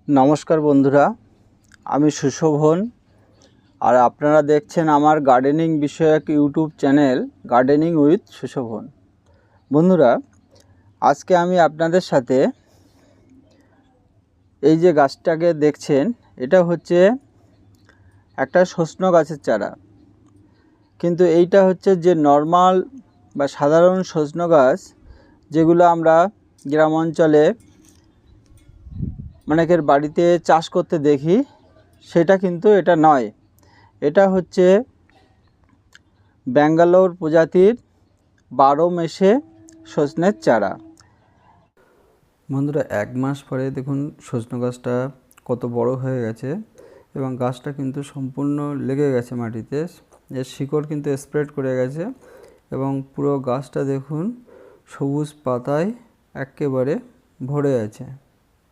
নমস্কার বন্ধুরা, আমি সুশোভন। আর আপনারা দেখছেন আমার গার্ডেনিং বিষয়ক YouTube channel gardening with Sushovan. বন্ধুরা, আজকে আমি আপনাদের সাথে এই যে গাছটাকে দেখছেন, এটা হচ্ছে একটা সজনে গাছের চারা। কিন্তু এইটা হচ্ছে যে নর্মাল বা সাধারণ সজনে গাছ, যেগুলো আমরা গ্রাম অঞ্চলে অনেকের বাড়িতে চাষ করতে দেখি, সেটা কিন্তু এটা নয়। এটা হচ্ছে ব্যাঙ্গালোর প্রজাতির 12 মেশে সজনের চারা। বন্ধুরা, 1 মাস পরে দেখুন সজনে গাছটা কত বড় হয়ে গেছে এবং গাছটা কিন্তু সম্পূর্ণ লেগে গেছে মাটিতে। এর শিকড় কিন্তু স্প্রেড করে গেছে এবং পুরো গাছটা দেখুন সবুজ পাতায় একেবারে ভরে আছে।